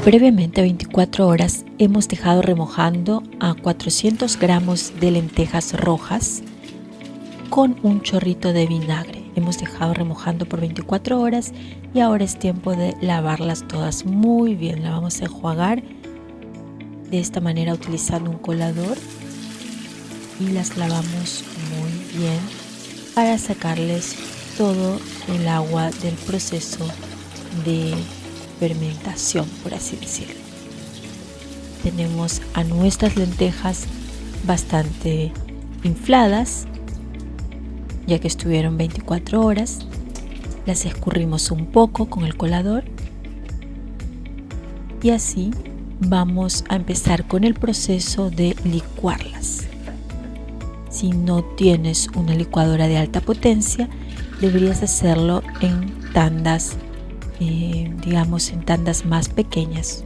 Previamente 24 horas hemos dejado remojando a 400 gramos de lentejas rojas con un chorrito de vinagre. Hemos dejado remojando por 24 horas y ahora es tiempo de lavarlas todas muy bien. La vamos a enjuagar de esta manera utilizando un colador y las lavamos muy bien para sacarles todo el agua del proceso de fermentación, por así decirlo. Tenemos a nuestras lentejas bastante infladas, ya que estuvieron 24 horas. Las escurrimos un poco con el colador y así vamos a empezar con el proceso de licuarlas. Si no tienes una licuadora de alta potencia, deberías hacerlo en tandas, digamos en tandas más pequeñas.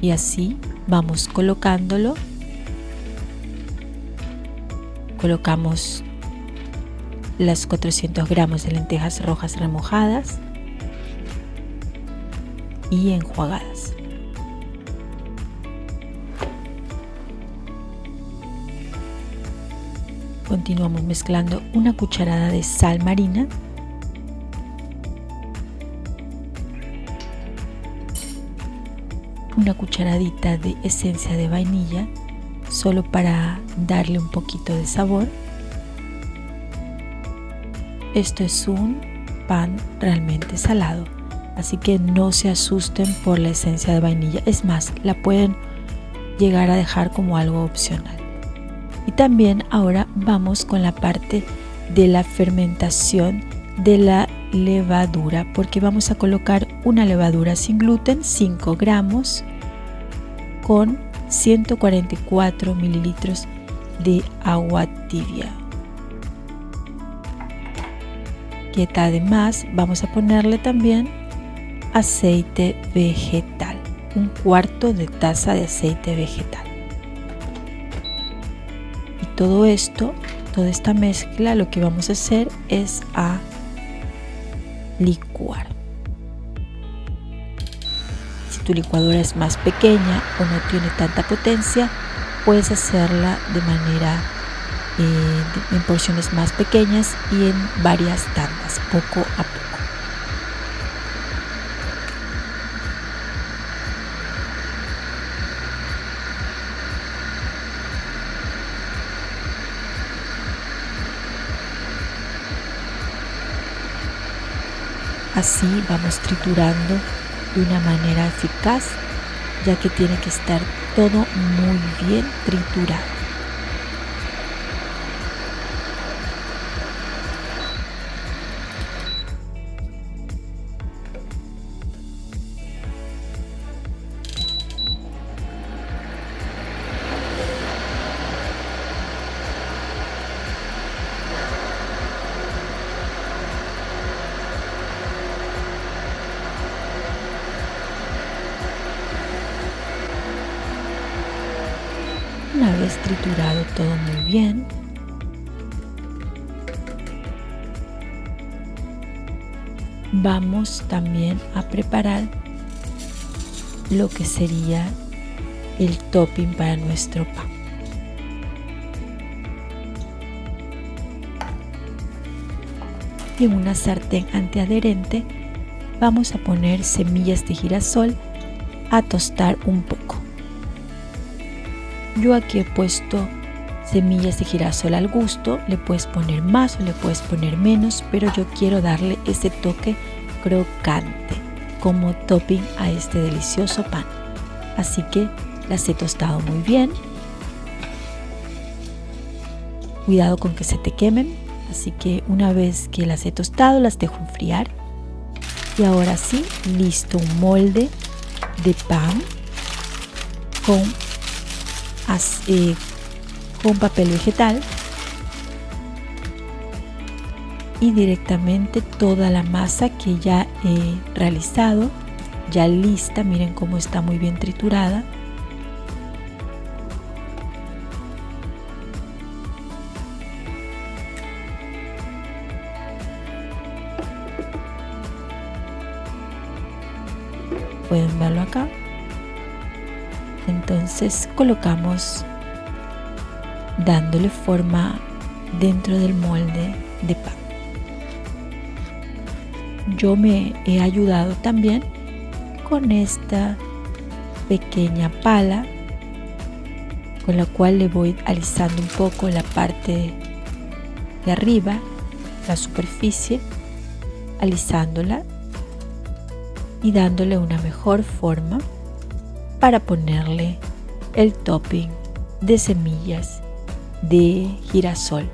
Y así vamos colocándolo. Colocamos las 400 gramos de lentejas rojas remojadas y enjuagadas. Continuamos mezclando una cucharada de sal marina, una cucharadita de esencia de vainilla, solo para darle un poquito de sabor. Esto es un pan realmente salado, así que no se asusten por la esencia de vainilla. Es más, la pueden llegar a dejar como algo opcional. Y también ahora vamos con la parte de la fermentación de la levadura, porque vamos a colocar una levadura sin gluten, 5 gramos, con 144 mililitros de agua tibia. Que además vamos a ponerle también aceite vegetal, 1/4 de taza de aceite vegetal. Y todo esto, toda esta mezcla, lo que vamos a hacer es a licuar. Si tu licuadora es más pequeña o no tiene tanta potencia, puedes hacerla de manera en porciones más pequeñas y en varias tandas, poco a poco. Así vamos triturando de una manera eficaz, ya que tiene que estar todo muy bien triturado. Una vez triturado todo muy bien, vamos también a preparar lo que sería el topping para nuestro pan. Y en una sartén antiadherente vamos a poner semillas de girasol a tostar un poco. Yo aquí he puesto semillas de girasol al gusto, le puedes poner más o le puedes poner menos, pero yo quiero darle ese toque crocante como topping a este delicioso pan. Así que las he tostado muy bien. Cuidado con que se te quemen, así que una vez que las he tostado las dejo enfriar. Y ahora sí, listo un molde de pan con papel vegetal y directamente toda la masa que ya he realizado, ya lista. Miren cómo está muy bien triturada. Pueden verlo acá. Entonces colocamos dándole forma dentro del molde de pan. Yo me he ayudado también con esta pequeña pala con la cual le voy alisando un poco la parte de arriba, la superficie, alisándola y dándole una mejor forma para ponerle el topping de semillas de girasol.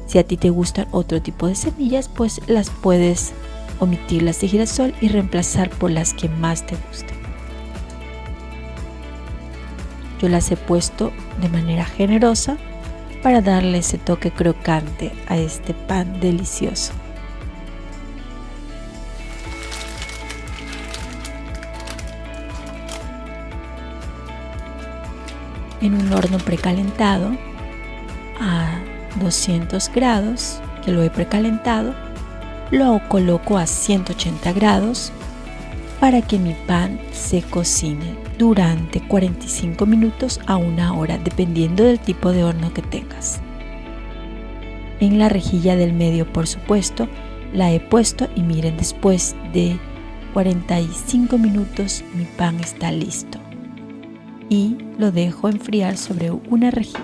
Si a ti te gustan otro tipo de semillas, pues las puedes omitir las de girasol y reemplazar por las que más te gusten. Yo las he puesto de manera generosa para darle ese toque crocante a este pan delicioso. En un horno precalentado a 200 grados, que lo he precalentado, lo coloco a 180 grados para que mi pan se cocine durante 45 minutos a 1 hora, dependiendo del tipo de horno que tengas. En la rejilla del medio, por supuesto, la he puesto y miren, después de 45 minutos mi pan está listo y lo dejo enfriar sobre una rejilla.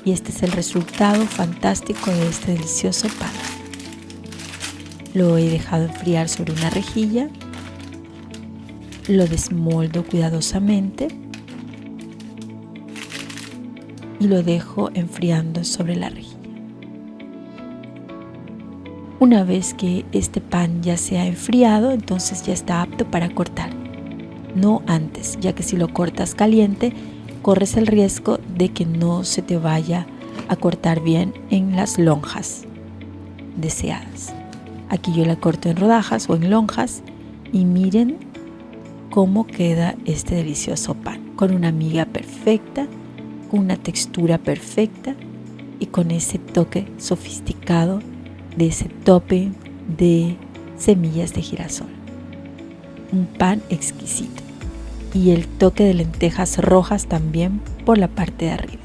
Y este es el resultado fantástico de este delicioso pan. Lo he dejado enfriar sobre una rejilla, lo desmoldo cuidadosamente y lo dejo enfriando sobre la rejilla. Una vez que este pan ya se ha enfriado, entonces ya está apto para cortar. No antes, ya que si lo cortas caliente, corres el riesgo de que no se te vaya a cortar bien en las lonjas deseadas. Aquí yo la corto en rodajas o en lonjas y miren cómo queda este delicioso pan, con una miga perfecta, con una textura perfecta y con ese toque sofisticado de ese topping de semillas de girasol. Un pan exquisito y el toque de lentejas rojas también por la parte de arriba.